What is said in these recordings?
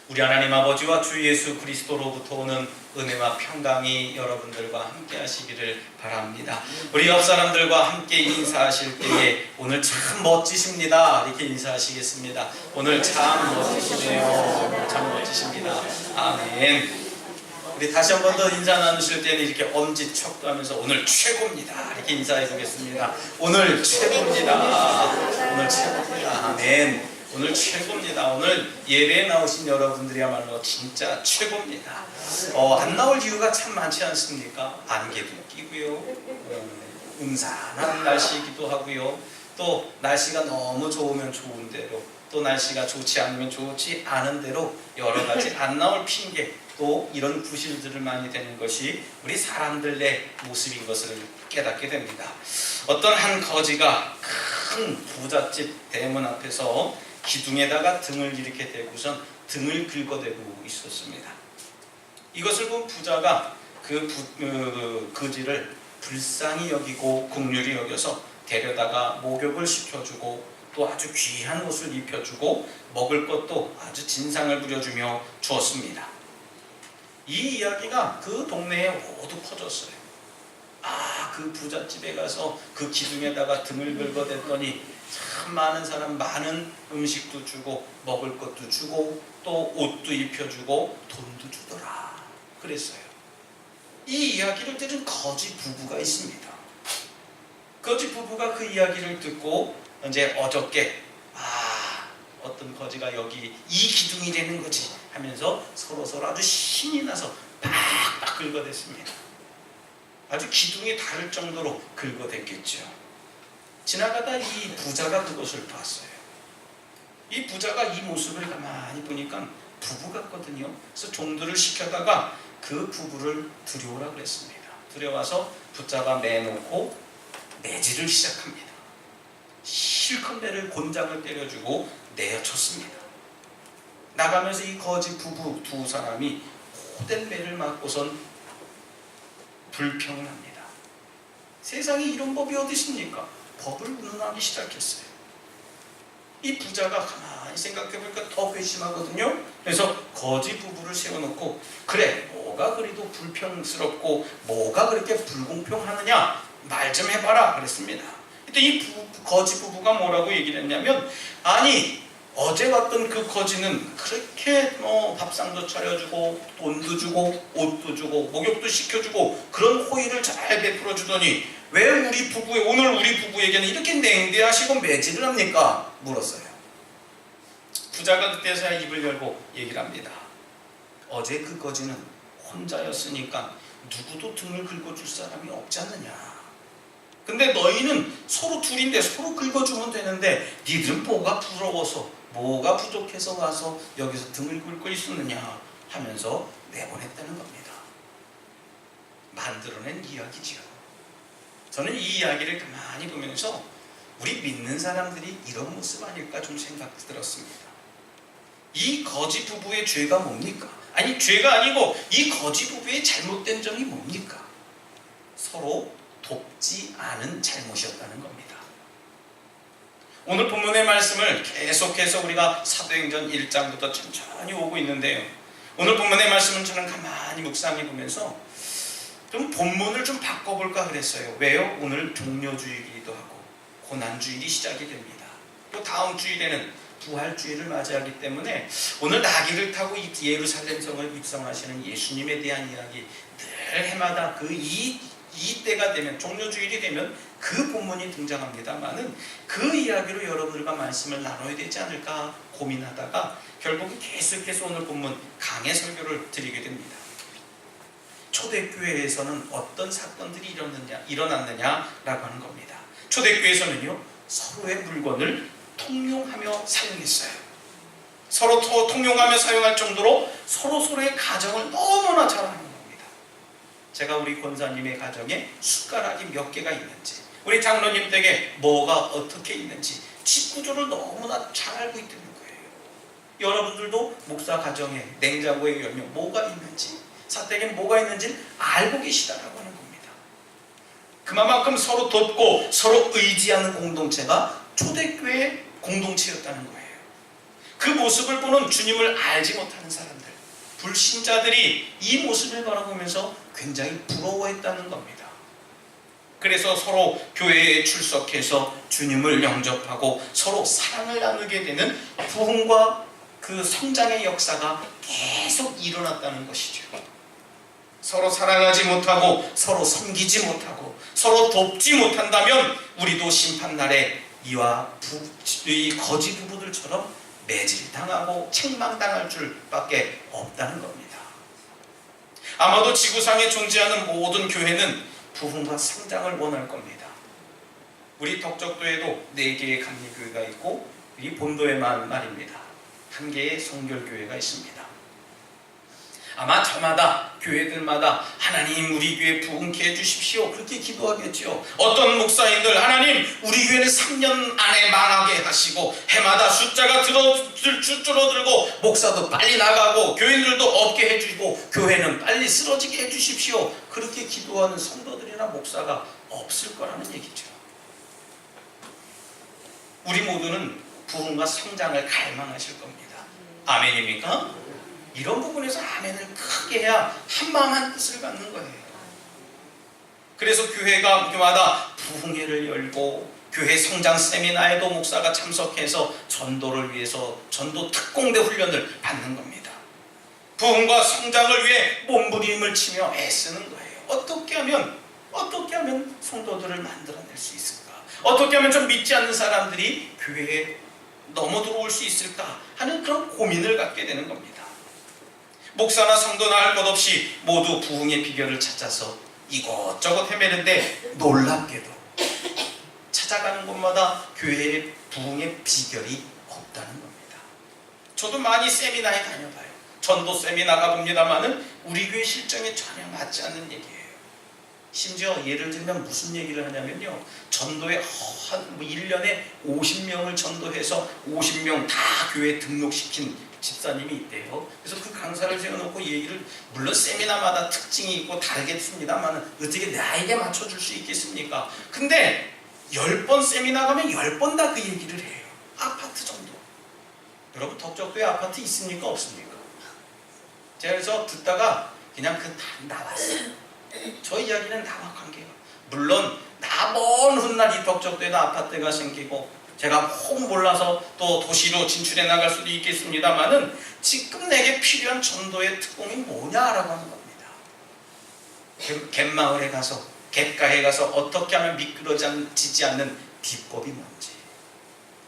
우리 하나님 아버지와 주 예수 그리스도로부터 오는 은혜와 평강이 여러분들과 함께 하시기를 바랍니다. 우리 옆 사람들과 함께 인사하실 때에 오늘 참 멋지십니다 이렇게 인사하시겠습니다. 오늘 참 멋지시네요. 참 멋지십니다. 아멘. 우리 다시 한 번 더 인사 나누실 때는 이렇게 엄지척도 하면서 오늘 최고입니다 이렇게 인사해 보겠습니다. 오늘 최고입니다. 오늘 최고입니다. 아멘. 오늘 최고입니다. 오늘 예배에 나오신 여러분들이야말로 진짜 최고입니다. 안 나올 이유가 참 많지 않습니까? 안개도 끼고요, 음산한 날씨이기도 하고요, 또 날씨가 너무 좋으면 좋은 대로, 또 날씨가 좋지 않으면 좋지 않은 대로 여러 가지 안 나올 핑계, 또 이런 부실들을 많이 되는 것이 우리 사람들의 모습인 것을 깨닫게 됩니다. 어떤 한 거지가 큰 부잣집 대문 앞에서 기둥에다가 등을 이렇게 대고선 등을 긁어대고 있었습니다. 이것을 본 부자가 그 거지를 불쌍히 여기고 긍휼히 여겨서 데려다가 목욕을 시켜주고 또 아주 귀한 옷을 입혀주고 먹을 것도 아주 진상을 부려주며 주었습니다. 이 이야기가 그 동네에 모두 퍼졌어요. 그 부잣집에 가서 그 기둥에다가 등을 긁어댔더니 참 많은 사람 많은 음식도 주고 먹을 것도 주고 또 옷도 입혀주고 돈도 주더라 그랬어요. 이 이야기를 들은 거지 부부가 있습니다. 거지 부부가 그 이야기를 듣고 이제 어저께 어떤 거지가 여기 이 기둥이 되는 거지 하면서 서로 아주 신이 나서 팍팍 긁어댔습니다. 아주 기둥이 다를 정도로 긁어댔겠죠. 지나가다 이 부자가 그것을 봤어요. 이 부자가 이 모습을 가만히 보니까 부부 같거든요. 그래서 종들을 시켜다가 그 부부를 들여오라 그랬습니다. 들여와서 붙잡아 매놓고 매질을 시작합니다. 실컷 매를 곤장을 때려주고 내어쳤습니다. 나가면서 이 거지 부부 두 사람이 호된 매를 맞고선 불평을 합니다. 세상에 이런 법이 어디 있습니까? 법을 운운하기 시작했어요. 이 부자가 가만히 생각해보니까 더 괘씸하거든요. 그래서 거지 부부를 세워놓고 그래 뭐가 그리도 불평스럽고 뭐가 그렇게 불공평하느냐 말 좀 해봐라 그랬습니다. 그때 이 거지 부부가 뭐라고 얘기를 했냐면 어제 왔던 그 거지는 그렇게 밥상도 차려주고 돈도 주고 옷도 주고 목욕도 시켜주고 그런 호의를 잘 베풀어주더니 왜 오늘 우리 부부에게는 이렇게 냉대하시고 매질을 합니까? 물었어요. 부자가 그때서야 입을 열고 얘기를 합니다. 어제 그 거지는 혼자였으니까 누구도 등을 긁어줄 사람이 없지 않느냐. 근데 너희는 서로 둘인데 서로 긁어주면 되는데 니들은 뭐가 부러워서 뭐가 부족해서 와서 여기서 등을 긁고 있었느냐 하면서 내보냈다는 겁니다. 만들어낸 이야기지요. 저는 이 이야기를 가만히 보면서 우리 믿는 사람들이 이런 모습 아닐까 좀 생각이 들었습니다. 이 거지 부부의 죄가 뭡니까? 죄가 아니고 이 거지 부부의 잘못된 점이 뭡니까? 서로 돕지 않은 잘못이었다는 겁니다. 오늘 본문의 말씀을 계속해서 우리가 사도행전 1장부터 천천히 오고 있는데요. 오늘 본문의 말씀은 저는 가만히 묵상해 보면서 좀 본문을 좀 바꿔볼까 그랬어요. 왜요? 오늘 종려주일이기도 하고 고난주일이 시작이 됩니다. 또 다음 주일에는 부활주일을 맞이하기 때문에 오늘 나귀를 타고 예루살렘 성을 입성하시는 예수님에 대한 이야기 늘 해마다 이 때가 되면 종려주일이 되면 그 본문이 등장합니다만은 그 이야기로 여러분들과 말씀을 나눠야 되지 않을까 고민하다가 결국은 계속해서 오늘 본문 강해 설교를 드리게 됩니다. 초대교회에서는 어떤 사건들이 일어났느냐라고 하는 겁니다. 초대교회에서는요 서로의 물건을 통용하며 사용했어요. 서로 통용하며 사용할 정도로 서로의 가정을 너무나 잘하는 겁니다. 제가 우리 권사님의 가정에 숟가락이 몇 개가 있는지, 우리 장로님 댁에 뭐가 어떻게 있는지 집 구조를 너무나 잘 알고 있다는 거예요. 여러분들도 목사 가정에 냉장고에 열면 뭐가 있는지, 사택에 뭐가 있는지 알고 계시다라고 하는 겁니다. 그만큼 서로 돕고 서로 의지하는 공동체가 초대교회 공동체였다는 거예요. 그 모습을 보는 주님을 알지 못하는 사람들, 불신자들이 이 모습을 바라보면서 굉장히 부러워했다는 겁니다. 그래서 서로 교회에 출석해서 주님을 영접하고 서로 사랑을 나누게 되는 부흥과 그 성장의 역사가 계속 일어났다는 것이죠. 서로 사랑하지 못하고 서로 섬기지 못하고 서로 돕지 못한다면 우리도 심판날에 이 거지 부부들처럼 매질당하고 책망당할 줄밖에 없다는 겁니다. 아마도 지구상에 존재하는 모든 교회는 부흥과 성장을 원할 겁니다. 우리 덕적도에도 4개의 감리교회가 있고 이 본도에만 말입니다, 1개의 성결교회가 있습니다. 아마 저마다 교회들마다 하나님 우리 교회 부흥케 해주십시오 그렇게 기도하겠죠. 어떤 목사님들 하나님 우리 교회는 3년 안에 망하게 하시고 해마다 숫자가 줄어들고 목사도 빨리 나가고 교인들도 없게 해주고 교회는 빨리 쓰러지게 해주십시오 그렇게 기도하는 성도들이나 목사가 없을 거라는 얘기죠. 우리 모두는 부흥과 성장을 갈망하실 겁니다. 아멘입니까? 이런 부분에서 아멘을 크게 해야 한마음 한뜻을 갖는 거예요. 그래서 교회마다 부흥회를 열고 교회 성장 세미나에도 목사가 참석해서 전도를 위해서 전도 특공대 훈련을 받는 겁니다. 부흥과 성장을 위해 몸부림을 치며 애쓰는 거예요. 어떻게 하면 성도들을 만들어낼 수 있을까? 어떻게 하면 좀 믿지 않는 사람들이 교회에 넘어 들어올 수 있을까 하는 그런 고민을 갖게 되는 겁니다. 목사나 성도나 할 것 없이 모두 부흥의 비결을 찾아서 이곳저곳 헤매는데 놀랍게도 찾아가는 곳마다 교회의 부흥의 비결이 없다는 겁니다. 저도 많이 세미나에 다녀봐요. 전도 세미나 가봅니다만은 우리 교회 실정에 전혀 맞지 않는 얘기예요. 심지어 예를 들면 무슨 얘기를 하냐면요, 전도에 1년에 50명을 전도해서 50명 다 교회에 등록시킨 집사님이 있대요. 그래서 그 강사를 세워놓고 얘기를, 물론 세미나마다 특징이 있고 다르겠습니다만 어떻게 나에게 맞춰줄 수 있겠습니까? 근데 10번 세미나 가면 10번 다 그 얘기를 해요. 아파트 정도. 여러분 덕적도에 아파트 있습니까 없습니까? 제가 그래서 듣다가 그냥 그 답이 나왔어요. 저 이야기는 나와 관계가, 물론 나 먼 훗날 이 덕적도에도 아파트가 생기고 제가 혹 몰라서 또 도시로 진출해 나갈 수도 있겠습니다만은 지금 내게 필요한 전도의 특공이 뭐냐라고 하는 겁니다. 갯마을에 가서 갯가에 가서 어떻게 하면 미끄러지지 않는 비법이 뭔지,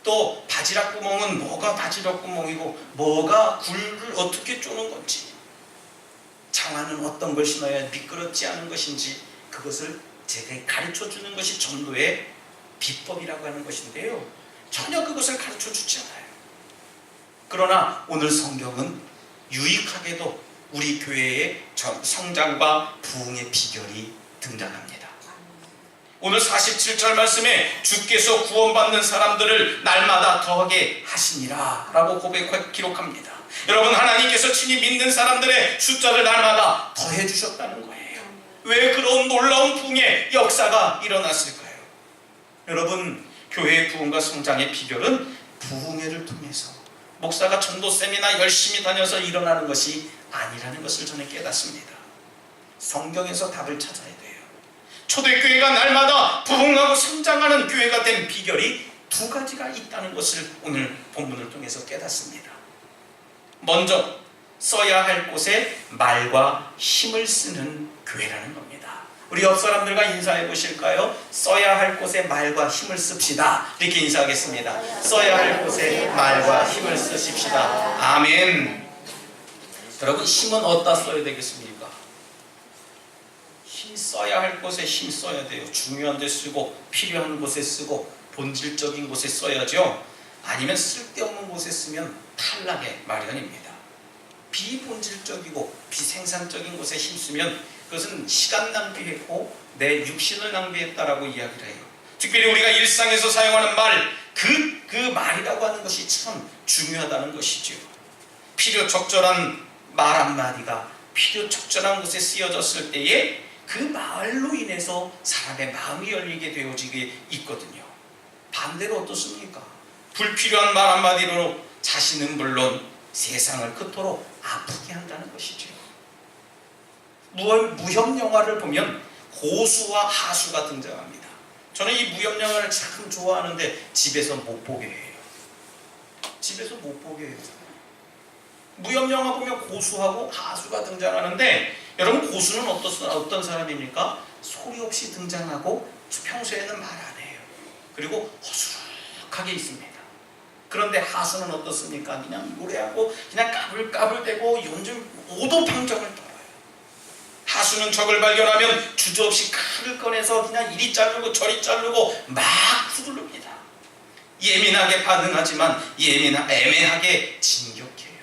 또 바지락 구멍은 뭐가 바지락 구멍이고 뭐가 굴을 어떻게 쪼는 건지, 장화는 어떤 걸 신어야 미끄럽지 않은 것인지 그것을 제가 가르쳐주는 것이 전도의 비법이라고 하는 것인데요, 전혀 그것을 가르쳐주지 않아요. 그러나 오늘 성경은 유익하게도 우리 교회의 성장과 부흥의 비결이 등장합니다. 오늘 47절 말씀에 주께서 구원받는 사람들을 날마다 더하게 하시니라 라고 기록합니다. 여러분, 하나님께서 친히 믿는 사람들의 숫자를 날마다 더해 주셨다는 거예요. 왜 그런 놀라운 부흥의 역사가 일어났을까요? 여러분, 교회의 부흥과 성장의 비결은 부흥회를 통해서 목사가 전도 세미나 열심히 다녀서 일어나는 것이 아니라는 것을 저는 깨닫습니다. 성경에서 답을 찾아야 돼요. 초대교회가 날마다 부흥하고 성장하는 교회가 된 비결이 2가지가 있다는 것을 오늘 본문을 통해서 깨닫습니다. 먼저 써야 할 곳에 말과 힘을 쓰는 교회라는 겁니다. 우리 옆 사람들과 인사해 보실까요? 써야 할 곳에 말과 힘을 씁시다. 이렇게 인사하겠습니다. 써야 할 곳에 말과 힘을 쓰십시다. 아멘. 여러분, 힘은 어디다 써야 되겠습니까? 힘 써야 할 곳에 힘 써야 돼요. 중요한 데 쓰고 필요한 곳에 쓰고 본질적인 곳에 써야죠. 아니면 쓸데없는 곳에 쓰면 탈락의 마련입니다. 비본질적이고 비생산적인 곳에 힘쓰면 그것은 시간 낭비했고 내 육신을 낭비했다라고 이야기를 해요. 특별히 우리가 일상에서 사용하는 말, 그 말이라고 하는 것이 참 중요하다는 것이죠. 필요 적절한 말 한마디가 필요 적절한 곳에 쓰여졌을 때에 그 말로 인해서 사람의 마음이 열리게 되어지게 있거든요. 반대로 어떻습니까? 불필요한 말 한마디로 자신은 물론 세상을 그토록 아프게 한다는 것이죠. 무협 영화를 보면 고수와 하수가 등장합니다. 저는 이 무협 영화를 참 좋아하는데 집에서 못 보게 해요. 집에서 못 보게 해요. 무협 영화 보면 고수하고 하수가 등장하는데, 여러분 고수는 어떤 사람입니까? 소리 없이 등장하고 평소에는 말 안 해요. 그리고 허술하게 있습니다. 그런데 하수는 어떻습니까? 그냥 노래하고 그냥 까불까불대고 요즘 오도방정을 떨어요. 하수는 적을 발견하면 주저없이 칼을 꺼내서 그냥 이리 자르고 저리 자르고 막 휘두릅니다. 예민하게 반응하지만 애매하게 진격해요.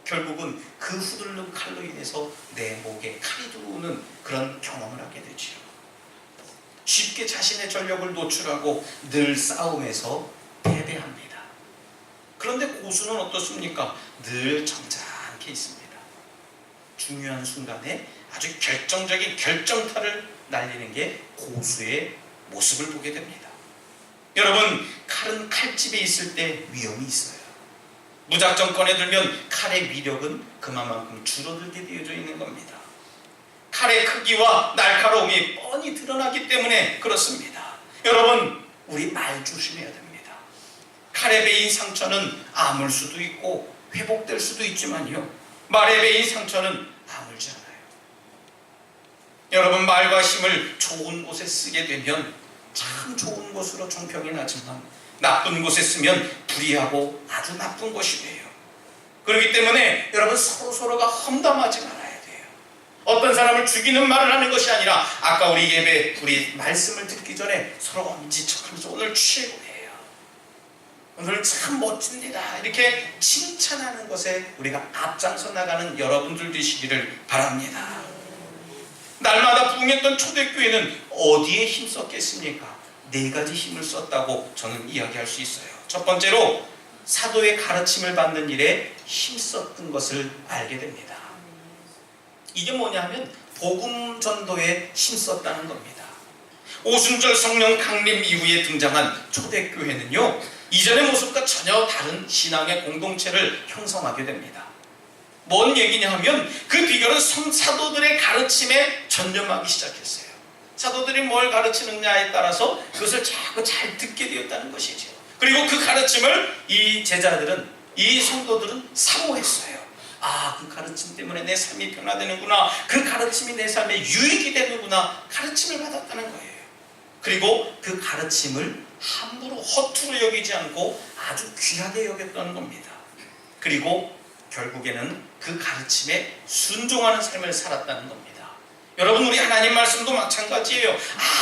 결국은 그 휘두르는 칼로 인해서 내 목에 칼이 들어오는 그런 경험을 하게 되죠. 쉽게 자신의 전력을 노출하고 늘 싸움에서 패배합니다. 그런데 고수는 어떻습니까? 늘 점잖게 있습니다. 중요한 순간에 아주 결정적인 결정타를 날리는 게 고수의 모습을 보게 됩니다. 여러분, 칼은 칼집에 있을 때 위험이 있어요. 무작정 꺼내들면 칼의 위력은 그만큼 줄어들게 되어져 있는 겁니다. 칼의 크기와 날카로움이 뻔히 드러나기 때문에 그렇습니다. 여러분, 우리 말 조심해야 됩니다. 칼에 베인 상처는 아물 수도 있고 회복될 수도 있지만요, 말에 베인 상처는 아물지 않아요. 여러분, 말과 힘을 좋은 곳에 쓰게 되면 참 좋은 곳으로 종평이 나지만, 나쁜 곳에 쓰면 불의하고 아주 나쁜 것이 돼요. 그렇기 때문에 여러분, 서로가 험담하지 말아야 돼요. 어떤 사람을 죽이는 말을 하는 것이 아니라, 아까 우리 말씀을 듣기 전에 서로 엄지척하면서 오늘 최고예요, 오늘 참 멋집니다, 이렇게 칭찬하는 것에 우리가 앞장서 나가는 여러분들 되시기를 바랍니다. 날마다 부흥했던 초대교회는 어디에 힘썼겠습니까? 4가지 힘을 썼다고 저는 이야기할 수 있어요. 첫 번째로, 사도의 가르침을 받는 일에 힘썼던 것을 알게 됩니다. 이게 뭐냐면 복음 전도에 힘썼다는 겁니다. 오순절 성령 강림 이후에 등장한 초대교회는요, 이전의 모습과 전혀 다른 신앙의 공동체를 형성하게 됩니다. 뭔 얘기냐 하면, 그 비결은 사도들의 가르침에 전념하기 시작했어요. 사도들이 뭘 가르치느냐에 따라서 그것을 자꾸 잘 듣게 되었다는 것이죠. 그리고 그 가르침을 이 제자들은, 이 성도들은 사모했어요. 아, 그 가르침 때문에 내 삶이 변화되는구나, 그 가르침이 내 삶에 유익이 되는구나, 가르침을 받았다는 거예요. 그리고 그 가르침을 함부로 허투루 여기지 않고 아주 귀하게 여겼다는 겁니다. 그리고 결국에는 그 가르침에 순종하는 삶을 살았다는 겁니다. 여러분, 우리 하나님 말씀도 마찬가지예요.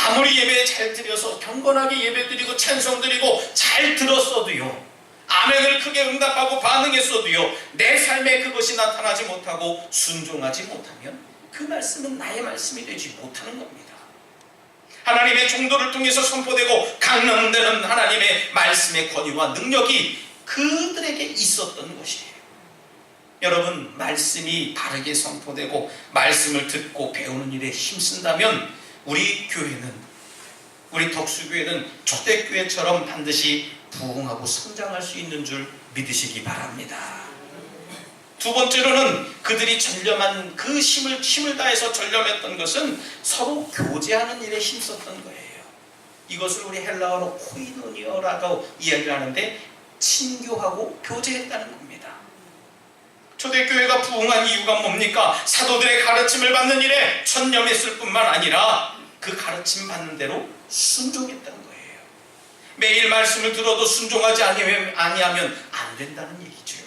아무리 예배 잘 드려서 경건하게 예배 드리고 찬송 드리고 잘 들었어도요, 아멘을 크게 응답하고 반응했어도요, 내 삶에 그것이 나타나지 못하고 순종하지 못하면 그 말씀은 나의 말씀이 되지 못하는 겁니다. 하나님의 종도를 통해서 선포되고 강론되는 하나님의 말씀의 권위와 능력이 그들에게 있었던 것이에요. 여러분, 말씀이 바르게 선포되고 말씀을 듣고 배우는 일에 힘쓴다면 우리 교회는, 우리 덕수교회는 초대교회처럼 반드시 부흥하고 성장할 수 있는 줄 믿으시기 바랍니다. 두 번째로는, 그들이 전념한 그 힘을 다해서 전념했던 것은 서로 교제하는 일에 힘썼던 거예요. 이것을 우리 헬라어로 코이노니어라고 이야기를 하는데, 친교하고 교제했다는 겁니다. 초대교회가 부흥한 이유가 뭡니까? 사도들의 가르침을 받는 일에 전념했을 뿐만 아니라 그 가르침 받는 대로 순종했다는 거예요. 매일 말씀을 들어도 순종하지 아니하면 안 된다는 얘기죠.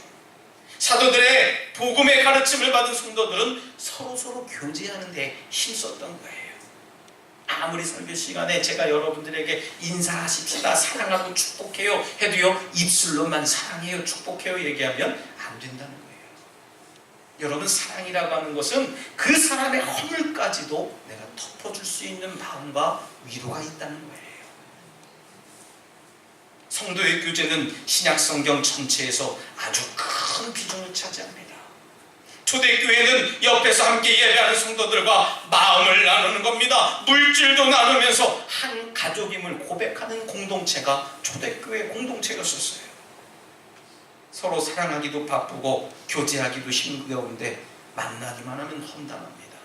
사도들의 복음의 가르침을 받은 성도들은 서로 교제하는 데 힘썼던 거예요. 아무리 설교 시간에 제가 여러분들에게 인사하십시다, 사랑하고 축복해요 해도요, 입술로만 사랑해요, 축복해요 얘기하면 안 된다는 거예요. 여러분, 사랑이라고 하는 것은 그 사람의 허물까지도 내가 덮어줄 수 있는 마음과 위로가 있다는 거예요. 성도의 교제는 신약 성경 전체에서 아주 큰 비중을 차지합니다. 초대교회는 옆에서 함께 예배하는 성도들과 마음을 나누는 겁니다. 물질도 나누면서 한 가족임을 고백하는 공동체가 초대교회 공동체였었어요. 서로 사랑하기도 바쁘고 교제하기도 힘겨운데 만나기만 하면 험담합니다.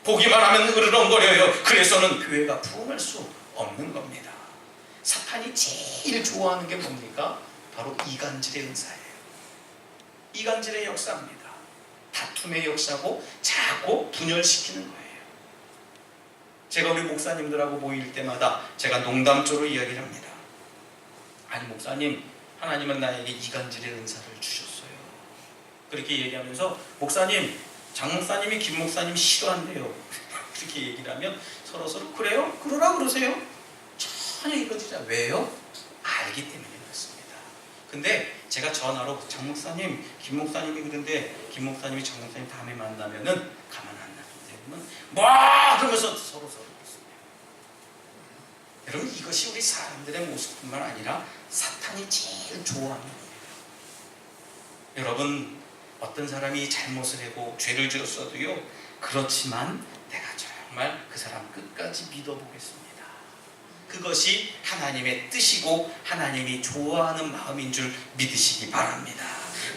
보기만 하면 으르렁거려요. 그래서는 교회가 부흥할 수 없는 겁니다. 사탄이 제일 좋아하는 게 뭡니까? 바로 이간질의 은사예요. 이간질의 역사입니다. 다툼의 역사고 자꾸 분열시키는 거예요. 제가 우리 목사님들하고 모일 때마다 제가 농담조로 이야기를 합니다. 아니 목사님, 하나님은 나에게 이간질의 은사를 주셨어요. 그렇게 얘기하면서 목사님, 장 목사님이 김 목사님 싫어한대요. 그렇게 얘기를 하면 서로서로 그래요? 그러라 그러세요. 전혀 이루어지지 않아요. 왜요? 알기 때문에 그렇습니다. 근데 제가 전화로 장 목사님, 김 목사님이 그런데 김 목사님이 장 목사님 다음에 만나면은 가만 안 놔두면 뭐 그러면서 서로서로 그렇습니다. 여러분 이것이 우리 사람들의 모습뿐만 아니라 사탄이 제일 좋아하는 겁니다. 여러분 어떤 사람이 잘못을 하고 죄를 지었어도요, 그렇지만 내가 정말 그 사람 끝까지 믿어보겠습니다. 그것이 하나님의 뜻이고 하나님이 좋아하는 마음인 줄 믿으시기 바랍니다.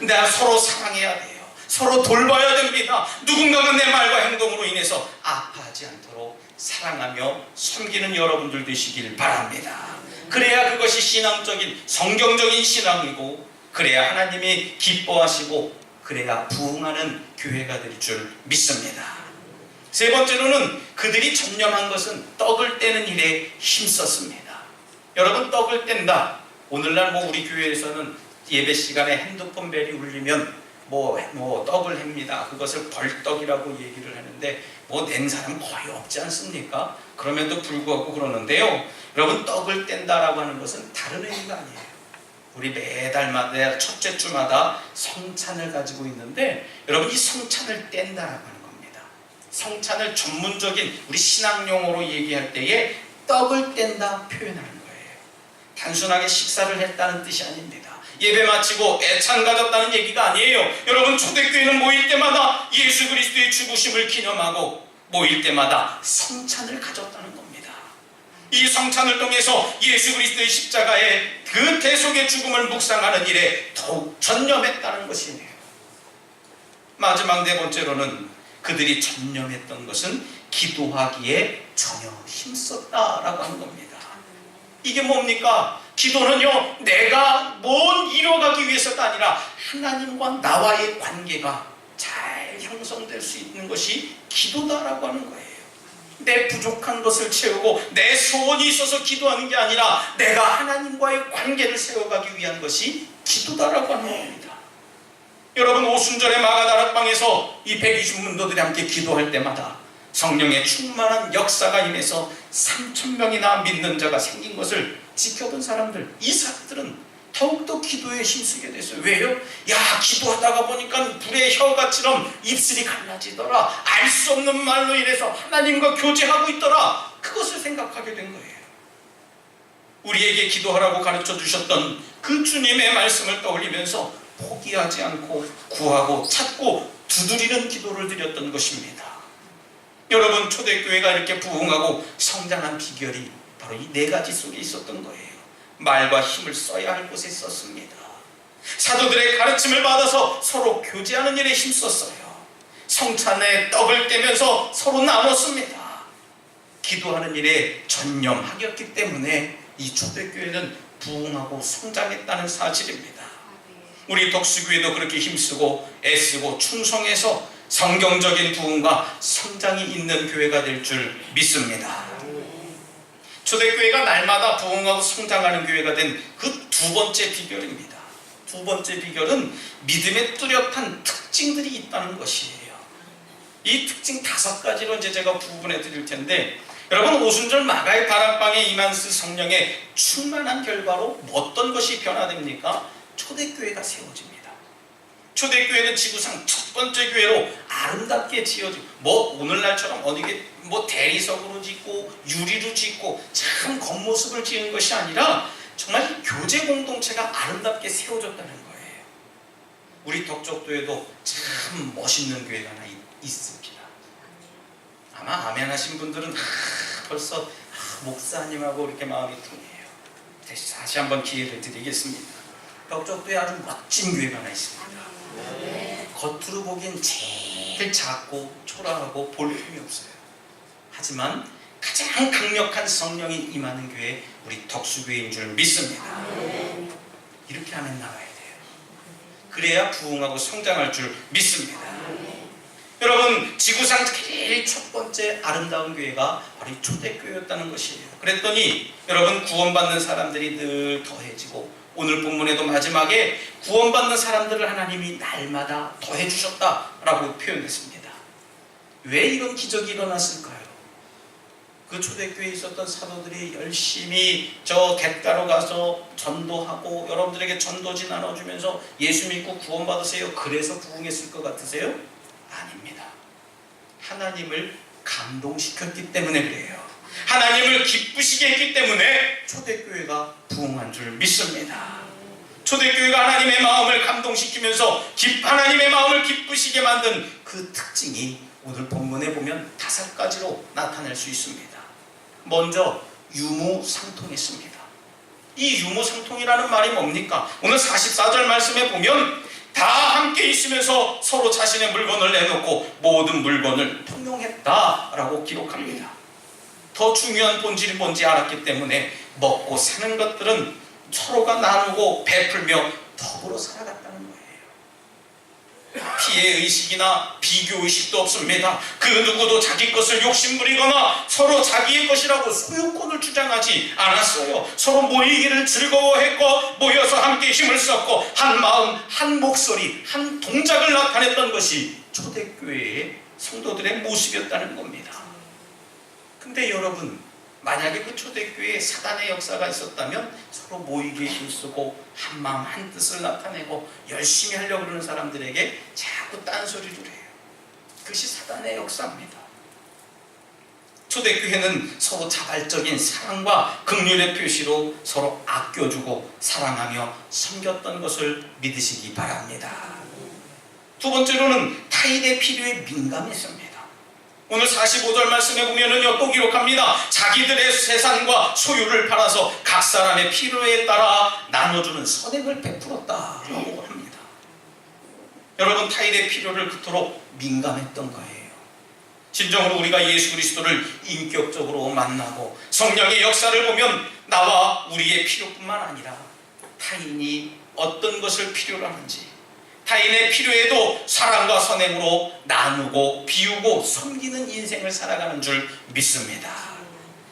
내가 서로 사랑해야 돼요. 서로 돌봐야 됩니다. 누군가가 내 말과 행동으로 인해서 아파하지 않도록 사랑하며 섬기는 여러분들 되시길 바랍니다. 그래야 그것이 신앙적인 성경적인 신앙이고, 그래야 하나님이 기뻐하시고, 그래야 부흥하는 교회가 될 줄 믿습니다. 세 번째로는 그들이 전념한 것은 떡을 떼는 일에 힘썼습니다. 여러분 떡을 뗀다. 오늘날 우리 교회에서는 예배 시간에 핸드폰 벨이 울리면 떡을 햅니다. 그것을 벌떡이라고 얘기를 하는데 낸 사람 거의 없지 않습니까? 그럼에도 불구하고 그러는데요. 여러분 떡을 뗀다라고 하는 것은 다른 의미가 아니에요. 우리 매달마다 첫째 주마다 성찬을 가지고 있는데 여러분 이 성찬을 뗀다라고 하는 겁니다. 성찬을 전문적인 우리 신앙용어로 얘기할 때에 떡을 뗀다 표현하는 거예요. 단순하게 식사를 했다는 뜻이 아닙니다. 예배 마치고 애찬 가졌다는 얘기가 아니에요. 여러분 초대교회는 모일 때마다 예수 그리스도의 죽으심을 기념하고 모일 때마다 성찬을 가졌다는 겁니다. 이 성찬을 통해서 예수 그리스도의 십자가의 그 대속의 죽음을 묵상하는 일에 더욱 전념했다는 것이네요. 마지막 네 번째로는 그들이 전념했던 것은 기도하기에 전혀 힘썼다라고 하는 겁니다. 이게 뭡니까? 기도는요, 내가 뭘 이뤄가기 위해서가 아니라 하나님과 나와의 관계가 잘 형성될 수 있는 것이 기도다라고 하는 거예요. 내 부족한 것을 채우고 내 소원이 있어서 기도하는 게 아니라 내가 하나님과의 관계를 세워가기 위한 것이 기도다라고 하는 겁니다. 여러분 오순절에 마가다락방에서 이 120문도들이 함께 기도할 때마다 성령의 충만한 역사가 임해서 3,000명이나 믿는 자가 생긴 것을 지켜본 사람들, 이 사람들은 더욱더 기도에 힘쓰게 됐어요. 왜요? 야, 기도하다가 보니까 불의 혀가처럼 입술이 갈라지더라. 알 수 없는 말로 인해서 하나님과 교제하고 있더라. 그것을 생각하게 된 거예요. 우리에게 기도하라고 가르쳐 주셨던 그 주님의 말씀을 떠올리면서 포기하지 않고 구하고 찾고 두드리는 기도를 드렸던 것입니다. 여러분 초대교회가 이렇게 부흥하고 성장한 비결이 바로 이 네 가지 속에 있었던 거예요. 말과 힘을 써야 할 곳에 썼습니다. 사도들의 가르침을 받아서 서로 교제하는 일에 힘썼어요. 성찬에 떡을 떼면서 서로 나눴습니다. 기도하는 일에 전념하였기 때문에 이 초대교회는 부흥하고 성장했다는 사실입니다. 우리 덕수교회도 그렇게 힘쓰고 애쓰고 충성해서 성경적인 부흥과 성장이 있는 교회가 될 줄 믿습니다. 초대교회가 날마다 부흥하고 성장하는 교회가 된 그 두 번째 비결입니다. 두 번째 비결은 믿음의 뚜렷한 특징들이 있다는 것이에요. 이 특징 5가지로 이제 제가 구분해 드릴 텐데, 여러분 오순절 마가의 다락방에 임한 성령의 충만한 결과로 어떤 것이 변화됩니까? 초대교회가 세워집니다. 초대교회는 지구상 첫 번째 교회로 아름답게 지어지고, 오늘날처럼 어디게 대리석으로 짓고 유리로 짓고 참 겉모습을 지은 것이 아니라 정말 교제 공동체가 아름답게 세워졌다는 거예요. 우리 덕적도에도 참 멋있는 교회가 하나 있습니다. 아마 아멘 하신 분들은 벌써 목사님하고 이렇게 마음이 통해요. 다시 한번 기회를 드리겠습니다. 벽적도에 아주 멋진 교회가 하나 있습니다. 겉으로 보기엔 제일 작고 초라하고 볼품이 없어요. 하지만 가장 강력한 성령이 임하는 교회, 우리 덕수교회인 줄 믿습니다. 이렇게 하면 나와야 돼요. 그래야 부흥하고 성장할 줄 믿습니다. 여러분, 지구상 제일 첫 번째 아름다운 교회가 바로 이 초대교회였다는 것이에요. 그랬더니 여러분, 구원받는 사람들이 늘 더해지고, 오늘 본문에도 마지막에 구원받는 사람들을 하나님이 날마다 더해주셨다라고 표현했습니다. 왜 이런 기적이 일어났을까요? 그 초대교회에 있었던 사도들이 열심히 저 갯가로 가서 전도하고 여러분들에게 전도지 나눠주면서 예수 믿고 구원받으세요, 그래서 부흥했을 것 같으세요? 아닙니다. 하나님을 감동시켰기 때문에 그래요. 하나님을 기쁘시게 했기 때문에 초대교회가 부흥한 줄 믿습니다. 초대교회가 하나님의 마음을 감동시키면서 하나님의 마음을 기쁘시게 만든 그 특징이 오늘 본문에 보면 5가지로 나타낼 수 있습니다. 먼저 유무상통했습니다. 이 유무상통이라는 말이 뭡니까? 오늘 44절 말씀에 보면 다 함께 있으면서 서로 자신의 물건을 내놓고 모든 물건을 통용했다라고 기록합니다. 더 중요한 본질이 뭔지 알았기 때문에 먹고 사는 것들은 서로가 나누고 베풀며 더불어 살아갔다는 거예요. 피해의식이나 비교의식도 없습니다. 그 누구도 자기 것을 욕심부리거나 서로 자기의 것이라고 소유권을 주장하지 않았어요. 서로 모이기를 즐거워했고, 모여서 함께 힘을 썼고, 한 마음, 한 목소리, 한 동작을 나타냈던 것이 초대교회의 성도들의 모습이었다는 겁니다. 근데 여러분, 만약에 그 초대교회에 사단의 역사가 있었다면 서로 모이기에 힘쓰고 한 마음 한 뜻을 나타내고 열심히 하려고 그러는 사람들에게 자꾸 딴소리를 해요. 그것이 사단의 역사입니다. 초대교회는 서로 자발적인 사랑과 긍휼의 표시로 서로 아껴주고 사랑하며 섬겼던 것을 믿으시기 바랍니다. 두 번째로는 타인의 필요에 민감했습니다. 오늘 45절 말씀에 보면은요, 또 기록합니다. 자기들의 재산과 소유를 팔아서 각 사람의 필요에 따라 나눠주는 선행을 베풀었다라고 합니다. 여러분, 타인의 필요를 그토록 민감했던 거예요. 진정으로 우리가 예수 그리스도를 인격적으로 만나고 성령의 역사를 보면 나와 우리의 필요뿐만 아니라 타인이 어떤 것을 필요로 하는지, 타인의 필요에도 사랑과 선행으로 나누고 비우고 섬기는 인생을 살아가는 줄 믿습니다.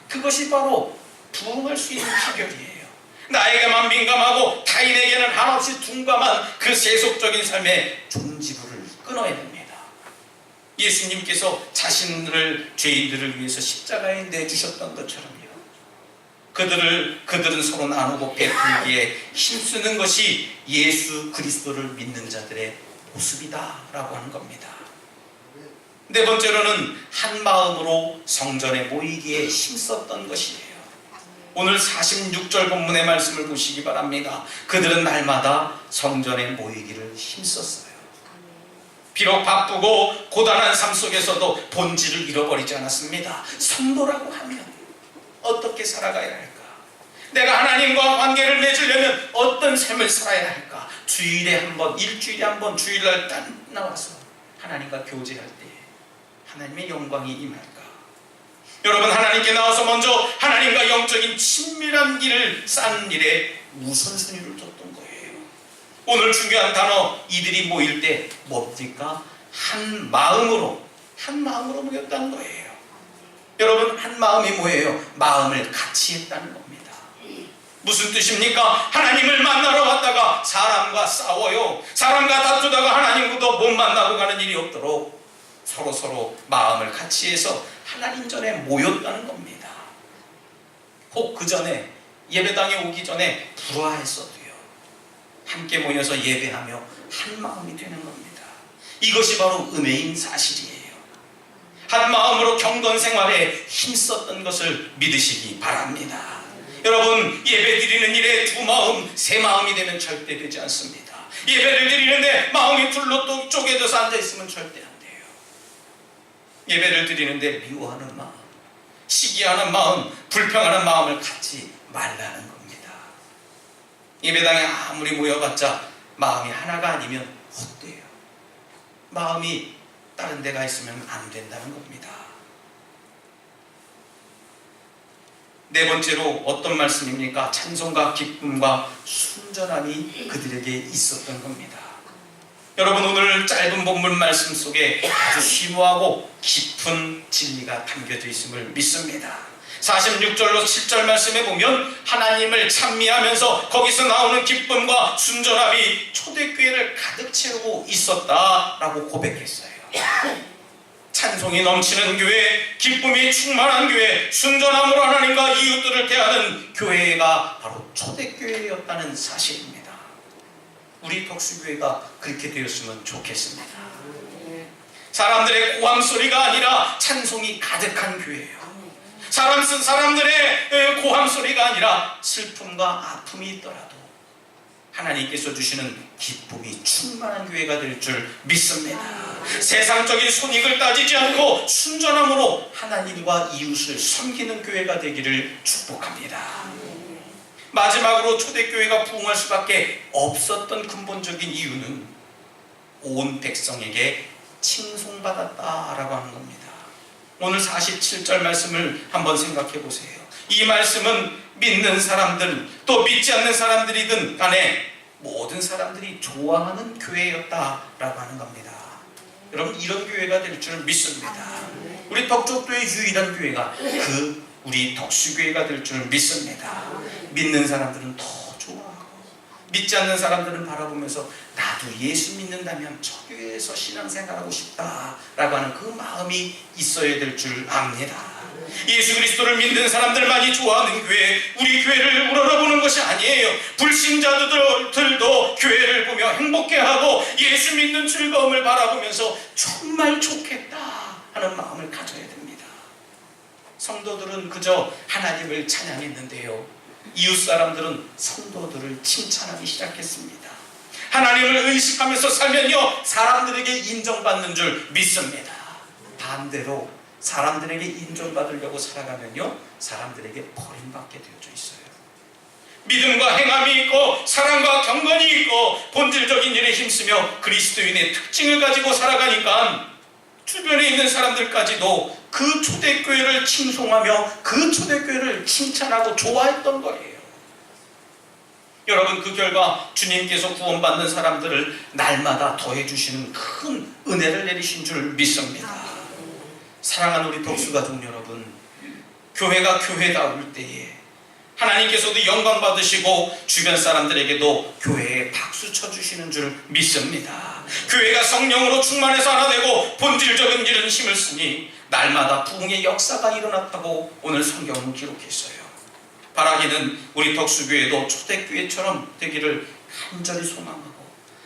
그것이 바로 부흥할 수 있는 비결이에요. 나에게만 민감하고 타인에게는 한없이 둔감한 그 세속적인 삶의 종지부를 끊어야 됩니다. 예수님께서 자신을 죄인들을 위해서 십자가에 내주셨던 것처럼요, 그들은 서로 나누고 베풀기에 힘쓰는 것이 예수 그리스도를 믿는 자들의 모습이다라고 하는 겁니다. 네 번째로는 한 마음으로 성전에 모이기에 힘썼던 것이에요. 오늘 46절 본문의 말씀을 보시기 바랍니다. 그들은 날마다 성전에 모이기를 힘썼어요. 비록 바쁘고 고단한 삶 속에서도 본질을 잃어버리지 않았습니다. 성도라고 하면 어떻게 살아가야 할까? 내가 하나님과 관계를 맺으려면 어떤 삶을 살아야 할까? 주일에 한 번, 일주일에 한 번, 주일날 딱 나와서 하나님과 교제할 때 하나님의 영광이 임할까? 여러분, 하나님께 나와서 먼저 하나님과 영적인 친밀한 길을 쌓는 일에 우선순위를 줬던 거예요. 오늘 중요한 단어, 이들이 모일 때 뭡니까? 한 마음으로 모였다는 거예요. 여러분, 한 마음이 뭐예요? 마음을 같이 했다는 겁니다. 무슨 뜻입니까? 하나님을 만나러 왔다가 사람과 싸워요. 사람과 다투다가 하나님과도 못 만나고 가는 일이 없도록 서로 마음을 같이 해서 하나님 전에 모였다는 겁니다. 혹 그 전에 예배당에 오기 전에 불화했어도요, 함께 모여서 예배하며 한 마음이 되는 겁니다. 이것이 바로 은혜인 사실이에요. 한 마음으로 경건 생활에 힘썼던 것을 믿으시기 바랍니다. 여러분, 예배 드리는 일에 두 마음, 세 마음이 되면 절대 되지 않습니다. 예배를 드리는데 마음이 둘로 또 쪼개져서 앉아있으면 절대 안 돼요. 예배를 드리는데 미워하는 마음, 시기하는 마음, 불평하는 마음을 갖지 말라는 겁니다. 예배당에 아무리 모여봤자 마음이 하나가 아니면 헛돼요. 마음이 다른 데가 있으면 안 된다는 겁니다. 네 번째로 어떤 말씀입니까? 찬송과 기쁨과 순전함이 그들에게 있었던 겁니다. 여러분, 오늘 짧은 본문 말씀 속에 아주 심오하고 깊은 진리가 담겨져 있음을 믿습니다. 46절로 7절 말씀에 보면 하나님을 찬미하면서 거기서 나오는 기쁨과 순전함이 초대교회를 가득 채우고 있었다라고 고백했어요. 찬송이 넘치는 교회, 기쁨이 충만한 교회, 순전함으로 하나님과 이웃들을 대하는 교회가 바로 초대교회였다는 사실입니다. 우리 덕수교회가 그렇게 되었으면 좋겠습니다. 사람들의 고함 소리가 아니라 찬송이 가득한 교회예요. 사람들의 고함 소리가 아니라 슬픔과 아픔이 있더라도 하나님께서 주시는 기쁨이 충만한 교회가 될 줄 믿습니다. 세상적인 손익을 따지지 않고 순전함으로 하나님과 이웃을 섬기는 교회가 되기를 축복합니다. 마지막으로 초대교회가 부흥할 수밖에 없었던 근본적인 이유는 온 백성에게 칭송받았다라고 하는 겁니다. 오늘 47절 말씀을 한번 생각해 보세요. 이 말씀은 믿는 사람들, 또 믿지 않는 사람들이든 간에 모든 사람들이 좋아하는 교회였다라고 하는 겁니다. 여러분, 이런 교회가 될 줄 믿습니다. 우리 덕적도의 유일한 교회가 우리 덕수교회가 될 줄 믿습니다. 믿는 사람들은 더 좋아하고 믿지 않는 사람들은 바라보면서 나도 예수 믿는다면 저 교회에서 신앙생활하고 싶다라고 하는 그 마음이 있어야 될 줄 압니다. 예수 그리스도를 믿는 사람들만이 좋아하는 교회, 우리 교회를 우러러보는 것이 아니에요. 불신자들도 교회를 보며 행복해하고 예수 믿는 즐거움을 바라보면서 정말 좋겠다 하는 마음을 가져야 됩니다. 성도들은 그저 하나님을 찬양했는데요, 이웃 사람들은 성도들을 칭찬하기 시작했습니다. 하나님을 의식하면서 살면요, 사람들에게 인정받는 줄 믿습니다. 반대로 사람들에게 인정받으려고 살아가면요, 사람들에게 버림받게 되어져 있어요. 믿음과 행함이 있고 사랑과 경건이 있고 본질적인 일에 힘쓰며 그리스도인의 특징을 가지고 살아가니까 주변에 있는 사람들까지도 그 초대교회를 칭송하며 그 초대교회를 칭찬하고 좋아했던 거예요. 여러분, 그 결과 주님께서 구원받는 사람들을 날마다 더해주시는 큰 은혜를 내리신 줄 믿습니다. 사랑하는 우리 덕수가족 여러분, 교회가 교회다울 때에 하나님께서도 영광 받으시고 주변 사람들에게도 교회에 박수 쳐주시는 줄 믿습니다. 교회가 성령으로 충만해서 하나 되고 본질적인 일은 힘을 쓰니 날마다 부흥의 역사가 일어났다고 오늘 성경은 기록했어요. 바라기는 우리 덕수교회도 초대교회처럼 되기를 간절히 소망하고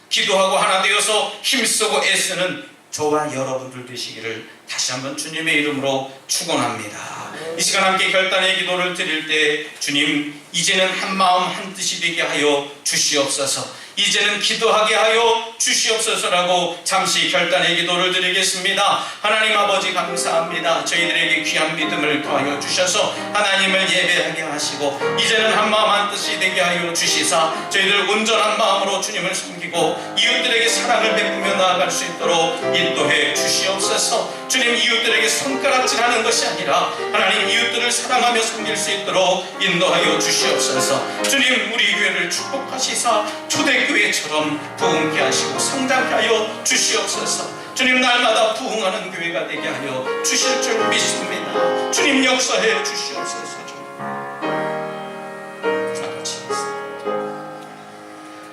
기도하고 하나 되어서 힘쓰고 애쓰는 저와 여러분들 되시기를 다시 한번 주님의 이름으로 축원합니다. 이 시간 함께 결단의 기도를 드릴 때 주님, 이제는 한마음 한뜻이 되게 하여 주시옵소서, 이제는 기도하게 하여 주시옵소서라고 잠시 결단의 기도를 드리겠습니다. 하나님 아버지 감사합니다. 저희들에게 귀한 믿음을 더하여 주셔서 하나님을 예배하게 하시고 이제는 한마음 한뜻이 되게 하여 주시사 저희들 온전한 마음으로 주님을 섬기고 이웃들에게 사랑을 베푸며 나아갈 수 있도록 인도해 주시옵소서. 주님, 이웃들에게 손가락질하는 것이 아니라 하나님 이웃들을 사랑하며 섬길 수 있도록 인도하여 주시옵소서. 주님, 우리 교회를 축복하시사 초대교회처럼 부흥케 하시고 성장케 하여 주시옵소서. 주님, 날마다 부흥하는 교회가 되게 하여 주실 줄 믿습니다. 주님, 역사해 주시옵소서.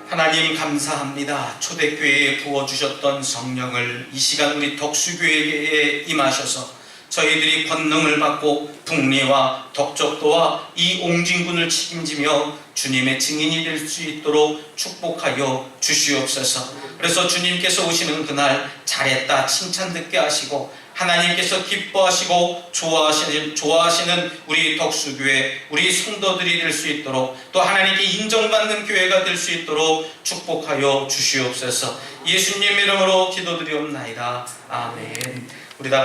하나님 감사합니다. 초대교회에 부어주셨던 성령을 이 시간 우리 덕수교회에 임하셔서 저희들이 권능을 받고 북리와 덕적도와 이 옹진군을 책임지며 주님의 증인이 될 수 있도록 축복하여 주시옵소서. 그래서 주님께서 오시는 그날 잘했다 칭찬 듣게 하시고 하나님께서 기뻐하시고 좋아하시는 우리 덕수교회, 우리 성도들이 될 수 있도록 또 하나님께 인정받는 교회가 될 수 있도록 축복하여 주시옵소서. 예수님 이름으로 기도드리옵나이다. 아멘. 우리 다